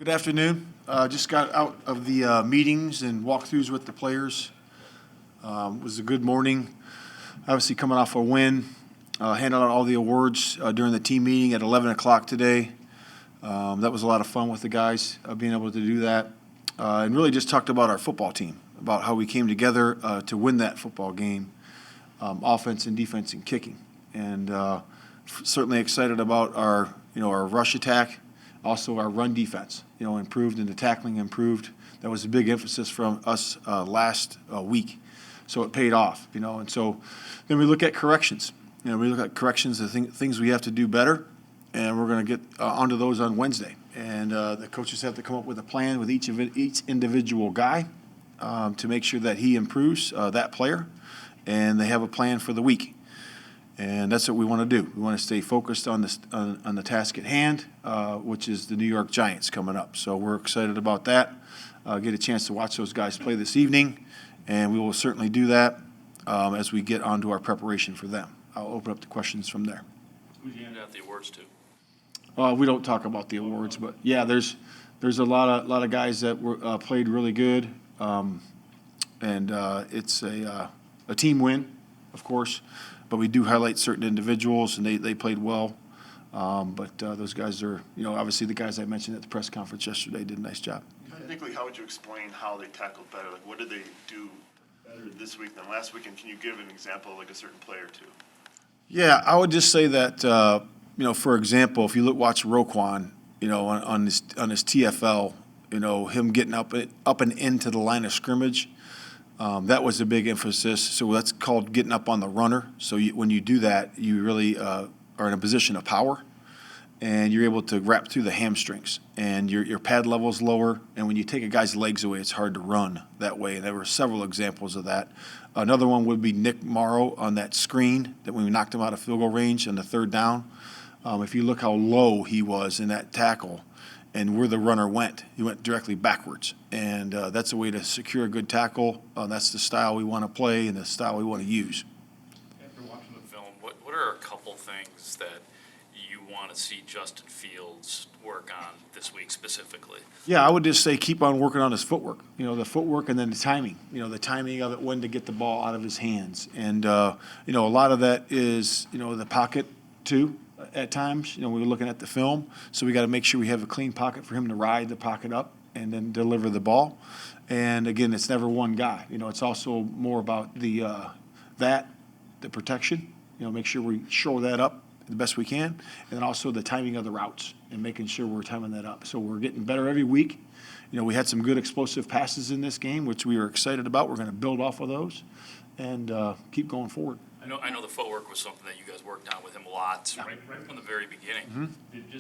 Good afternoon. Just got out of the meetings and walkthroughs with the players. It was a good morning. Obviously coming off a win. Handed out all the awards during the team meeting at 11 o'clock today. That was a lot of fun with the guys, being able to do that. And really just talked about our football team, about how we came together to win that football game, offense and defense and kicking. And certainly excited about our rush attack. Also, our run defense, improved, and the tackling improved. That was a big emphasis from us last week, so it paid off. And so then we look at corrections. We look at corrections, the things we have to do better, and we're going to get onto those on Wednesday. And the coaches have to come up with a plan with each individual guy to make sure that he improves that player, and they have a plan for the week. And that's what we want to do. We want to stay focused on the task at hand, which is the New York Giants coming up. So we're excited about that. Get a chance to watch those guys play this evening, and we will certainly do that as we get onto our preparation for them. I'll open up the questions from there. Who do you hand out the awards to? We don't talk about the awards, but yeah, there's a lot of guys that were played really good, and it's a team win, of course. But we do highlight certain individuals, and they played well. But those guys are, obviously the guys I mentioned at the press conference yesterday did a nice job. Technically, how would you explain how they tackled better? Like, what did they do better this week than last week? And can you give an example of like a certain player too? Yeah, I would just say that, for example, if you watch Roquan, on his TFL, him getting up and into the line of scrimmage. That was a big emphasis. So that's called getting up on the runner. So when you do that, you really are in a position of power, and you're able to wrap through the hamstrings, and your pad level is lower. And when you take a guy's legs away, it's hard to run that way. And there were several examples of that. Another one would be Nick Morrow on that screen that when we knocked him out of field goal range on the third down. If you look how low he was in that tackle, and where the runner went, he went directly backwards. And that's a way to secure a good tackle. That's the style we want to play and the style we want to use. After watching the film, what are a couple things that you want to see Justin Fields work on this week specifically? Yeah, I would just say keep on working on his footwork. The footwork and then the timing. The timing of it, when to get the ball out of his hands. And, a lot of that is, the pocket too. At times, we were looking at the film, so we got to make sure we have a clean pocket for him to ride the pocket up and then deliver the ball. And again, it's never one guy. It's also more about the protection. Make sure we shore that up the best we can, and then also the timing of the routes and making sure we're timing that up. So we're getting better every week. We had some good explosive passes in this game, which we were excited about. We're going to build off of those and keep going forward. I know the footwork was something that you guys worked on with him a lot, right from the very beginning. Mm-hmm.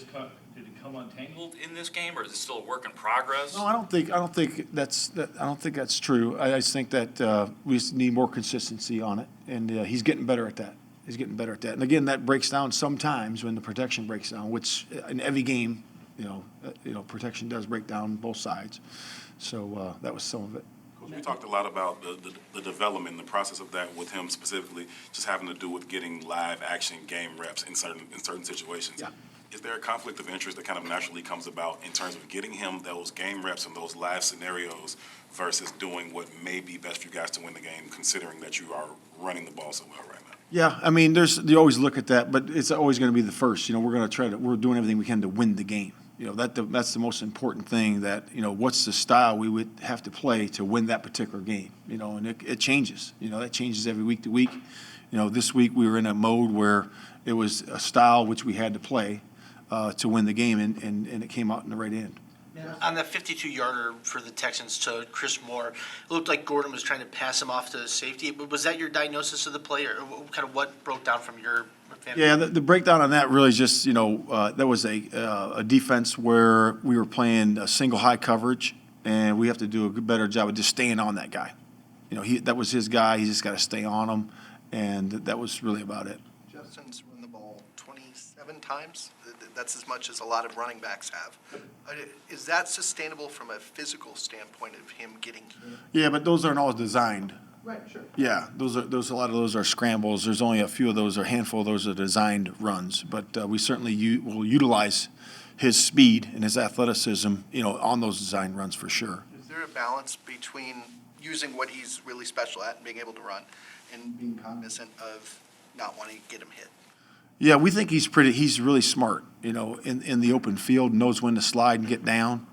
Did it come untangled in this game, or is it still a work in progress? No, I don't think that's true. I just think that we just need more consistency on it, and he's getting better at that. And again, that breaks down sometimes when the protection breaks down, which in every game, protection does break down both sides. So that was some of it. We talked a lot about the development, the process of that with him specifically, just having to do with getting live action game reps in certain situations. Yeah. Is there a conflict of interest that kind of naturally comes about in terms of getting him those game reps and those live scenarios versus doing what may be best for you guys to win the game, considering that you are running the ball so well right now? Yeah, I mean, you always look at that, but it's always going to be the first. We're doing everything we can to win the game. That's the most important thing, that, what's the style we would have to play to win that particular game, and it changes. That changes every week to week. This week we were in a mode where it was a style which we had to play to win the game, and it came out in the right end. Yeah. On the 52-yarder for the Texans to Chris Moore, it looked like Gordon was trying to pass him off to safety. Was that your diagnosis of the play, or kind of what broke down from your family? Yeah, the breakdown on that really is just, that was a defense where we were playing a single high coverage, and we have to do a better job of just staying on that guy. That was his guy. He just got to stay on him, and that was really about it. Justin's run the ball 27 times. That's as much as a lot of running backs have. Is that sustainable from a physical standpoint of him getting? Yeah, but those aren't all designed. Right, sure. Yeah, a lot of those are scrambles. There's only a few of those, or a handful of those are designed runs. But we certainly will utilize his speed and his athleticism, on those design runs for sure. Is there a balance between using what he's really special at and being able to run and being cognizant of not wanting to get him hit? Yeah, we think he's really smart, in the open field, knows when to slide and get down.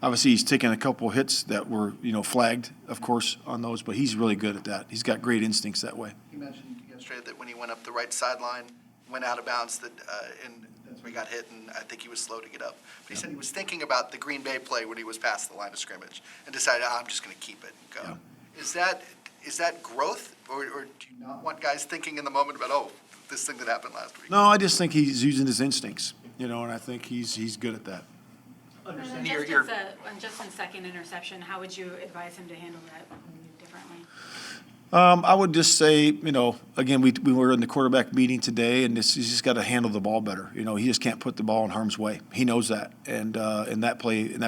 Obviously, he's taken a couple hits that were, flagged, of course, on those, but he's really good at that. He's got great instincts that way. He mentioned yesterday that when he went up the right sideline, went out of bounds, and that's where he got hit, and I think he was slow to get up. But he said he was thinking about the Green Bay play when he was past the line of scrimmage and decided, I'm just going to keep it and go. Yeah. Is that growth, or do you not want guys thinking in the moment about, this thing that happened last week? No, I just think he's using his instincts, and I think he's good at that. On Justin's second interception, how would you advise him to handle that differently? I would just say, again, we were in the quarterback meeting today, and he's just got to handle the ball better. He just can't put the ball in harm's way. He knows that, and in that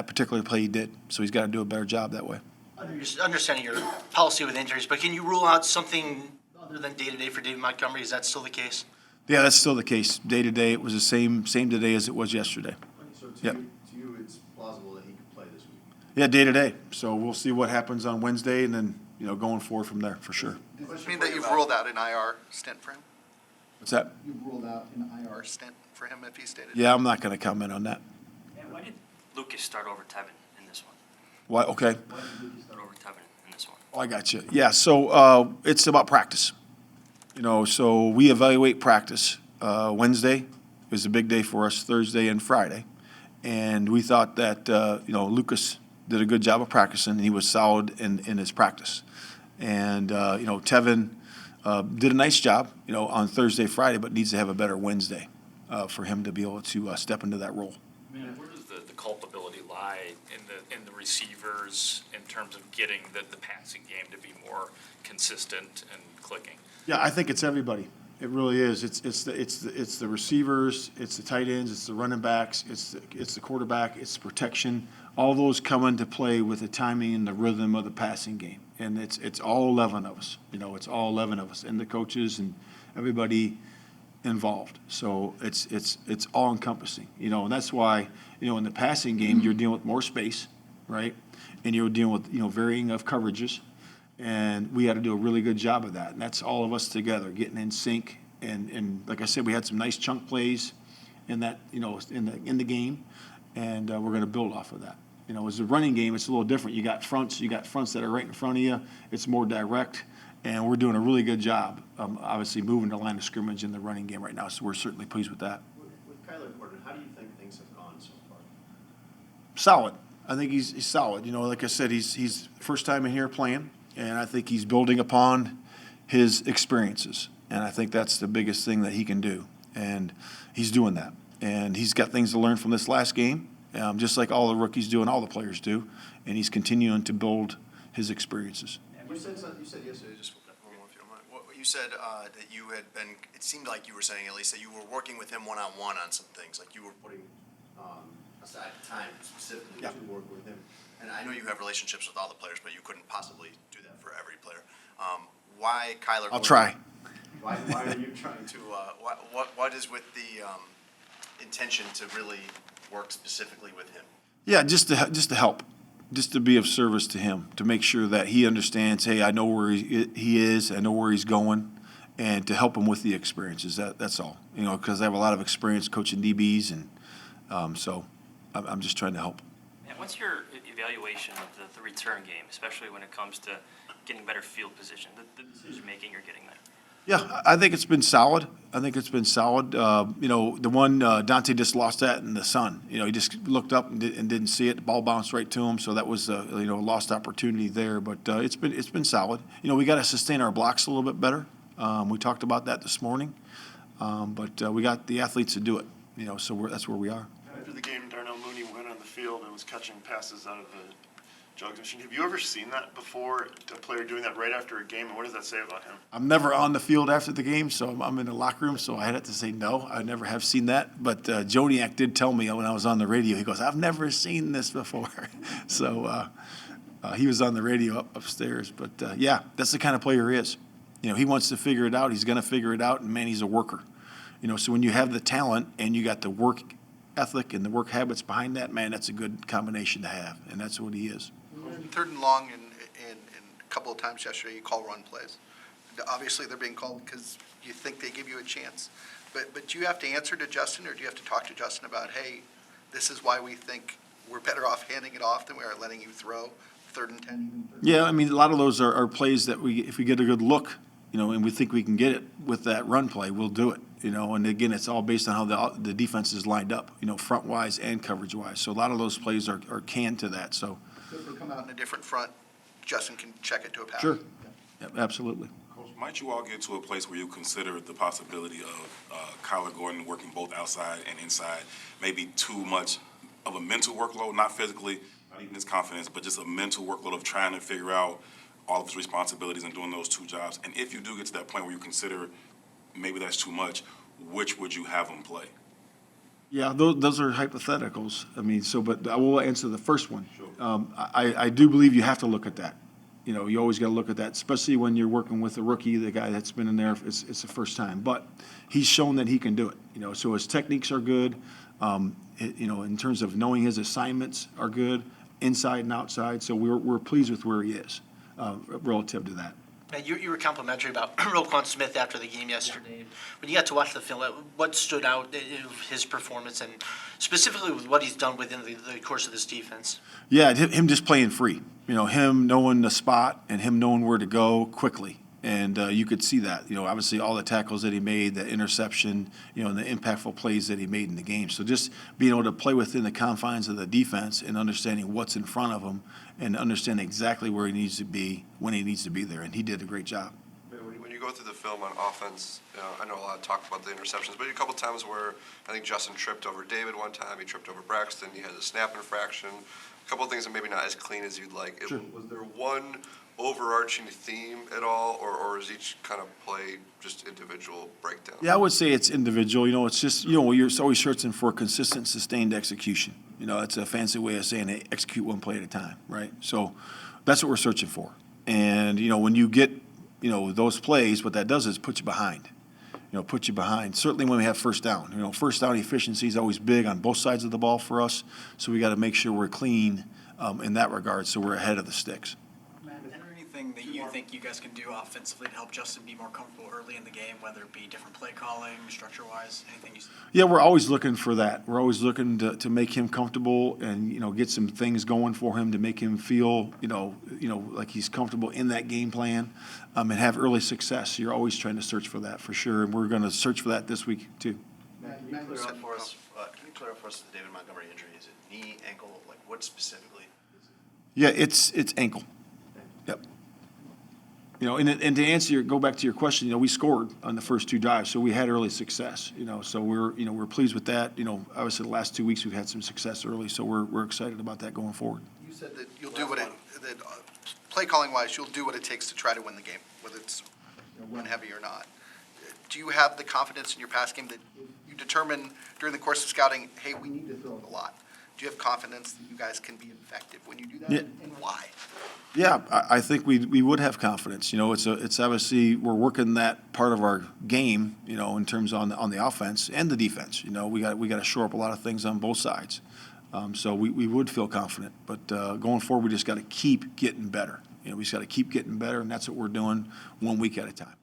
particular play, he did. So he's got to do a better job that way. Understanding your policy with injuries, but can you rule out something other than day-to-day for David Montgomery? Is that still the case? Yeah, that's still the case. Day to day, it was the same today as it was yesterday. So Yep. to you, it's plausible that he could play this week? Yeah, day to day. So we'll see what happens on Wednesday, and then going forward from there for sure. Does this mean that you've ruled out an IR stint for him? What's that? You've ruled out an IR stint for him if he stayed? Yeah, I'm not going to comment on that. Why did Lucas start over Tevin in this one? Why? Okay. Why did Lucas start over Tevin in this one? Oh, I got you. Yeah. So it's about practice. So we evaluate practice. Wednesday is a big day for us. Thursday and Friday, and we thought that Lucas did a good job of practicing. And he was solid in his practice, and Tevin did a nice job on Thursday, Friday, but needs to have a better Wednesday for him to be able to step into that role. Where does the culpability lie in the receivers in terms of getting the passing game to be more consistent and clicking? Yeah, I think it's everybody. It really is. It's the receivers, it's the tight ends, it's the running backs, it's the quarterback, it's protection. All those come into play with the timing and the rhythm of the passing game, and it's all 11 of us. It's all 11 of us, and the coaches and everybody involved. So it's all encompassing. And that's why in the passing game you're dealing with more space, right? And you're dealing with varying of coverages. And we had to do a really good job of that. And that's all of us together, getting in sync. And like I said, we had some nice chunk plays in that, in the game. And we're going to build off of that. As a running game, it's a little different. You got fronts that are right in front of you. It's more direct. And we're doing a really good job, obviously, moving the line of scrimmage in the running game right now. So we're certainly pleased with that. With Kyler Gordon, how do you think things have gone so far? Solid. I think he's solid. Like I said, he's first time in here playing. And I think he's building upon his experiences. And I think that's the biggest thing that he can do. And he's doing that. And he's got things to learn from this last game, just like all the rookies do and all the players do. And he's continuing to build his experiences. You said yesterday, just one more if you don't mind. You said that you had been, it seemed like you were saying at least, that you were working with him one-on-one on some things, like you were putting aside time specifically to work with him. And I know you have relationships with all the players, but you couldn't possibly do that for every player. Why Kyler Gordon? I'll try. Why are you trying to, what is with the intention to really work specifically with him? Yeah, just to help, just to be of service to him, to make sure that he understands, hey, I know where he is, I know where he's going, and to help him with the experiences. That's all. Because I have a lot of experience coaching DBs, and so I'm just trying to help. And what's your evaluation of the return game, especially when it comes to getting better field position, the decision-making you're getting there? Yeah, I think it's been solid. The one Dante just lost that in the sun. He just looked up and didn't see it. The ball bounced right to him, so that was a lost opportunity there. But it's been solid. We got to sustain our blocks a little bit better. We talked about that this morning, but we got the athletes to do it. So that's where we are. After the game, Darnell Mooney went on the field and was catching passes out of the jugs machine. Have you ever seen that before, a player doing that right after a game, and what does that say about him? I'm never on the field after the game, so I'm in the locker room, so I had to say no. I never have seen that. But Joniak did tell me when I was on the radio, he goes, I've never seen this before. So he was on the radio upstairs. But, yeah, that's the kind of player he is. He wants to figure it out. He's going to figure it out, and, man, he's a worker. So when you have the talent and you got the work ethic and the work habits behind that, man, that's a good combination to have, and that's what he is. Third and long, and a couple of times yesterday, you call run plays. Obviously, they're being called because you think they give you a chance. But do you have to answer to Justin, or do you have to talk to Justin about, hey, this is why we think we're better off handing it off than we are letting you throw 3rd and 10? Even 3rd. Yeah, I mean, a lot of those are plays that if we get a good look, and we think we can get it with that run play, we'll do it, and again, it's all based on how the defense is lined up, front-wise and coverage-wise. So a lot of those plays are canned to that, so. So if we come out in a different front, Justin can check it to a pass. Sure. Yep, absolutely. Coach, might you all get to a place where you consider the possibility of Kyler Gordon working both outside and inside, maybe too much of a mental workload, not physically, not even his confidence, but just a mental workload of trying to figure out all of his responsibilities and doing those 2 jobs? And if you do get to that point where you consider maybe that's too much, which would you have him play? Yeah, those are hypotheticals. I mean, but I will answer the first one. I do believe you have to look at that. You always got to look at that, especially when you're working with a rookie, the guy that's been in there, it's the first time. But he's shown that he can do it, so his techniques are good. In terms of knowing his assignments are good, inside and outside. So we're pleased with where he is relative to that. You were complimentary about Roquan Smith after the game yesterday. When you got to watch the film, what stood out in his performance, and specifically with what he's done within the course of this defense? Yeah, him just playing free. Him knowing the spot and him knowing where to go quickly. And you could see that, obviously all the tackles that he made, the interception, and the impactful plays that he made in the game. So just being able to play within the confines of the defense and understanding what's in front of him and understanding exactly where he needs to be when he needs to be there. And he did a great job. When you go through the film on offense, I know a lot of talk about the interceptions, but a couple times where I think Justin tripped over David one time, he tripped over Braxton, he had a snap infraction, a couple of things that maybe not as clean as you'd like. Sure. Was there one overarching theme at all, or is each kind of play just individual breakdown? Yeah, I would say it's individual. It's just, you're always searching for consistent, sustained execution. It's a fancy way of saying execute one play at a time, right? So that's what we're searching for. And, when you get, those plays, what that does is put you behind. Put you behind. Certainly when we have first down. First down efficiency is always big on both sides of the ball for us. So we got to make sure we're clean in that regard so we're ahead of the sticks. Is there anything that you think you guys can do offensively to help Justin be more comfortable early in the game, whether it be different play calling, structure-wise, anything you see? Yeah, we're always looking for that. We're always looking to make him comfortable and, get some things going for him to make him feel, like he's comfortable in that game plan and have early success. You're always trying to search for that for sure, and we're going to search for that this week too. Can you clear up for us the David Montgomery injury? Is it knee, ankle, like what specifically? Yeah, it's ankle. Yep. And to answer go back to your question, we scored on the first 2 drives, so we had early success. So we're pleased with that. Obviously the last 2 weeks we've had some success early, so we're excited about that going forward. You said that you'll do play calling wise, you'll do what it takes to try to win the game, whether it's run heavy or not. Do you have the confidence in your pass game that you determine during the course of scouting, hey, we need to throw it a lot? Do you have confidence that you guys can be effective when you do that, Yeah. and why? Yeah, I think we would have confidence. It's obviously we're working that part of our game, in terms on the offense and the defense. We got to shore up a lot of things on both sides. So we would feel confident. But going forward, we just got to keep getting better. We just got to keep getting better, and that's what we're doing 1 week at a time.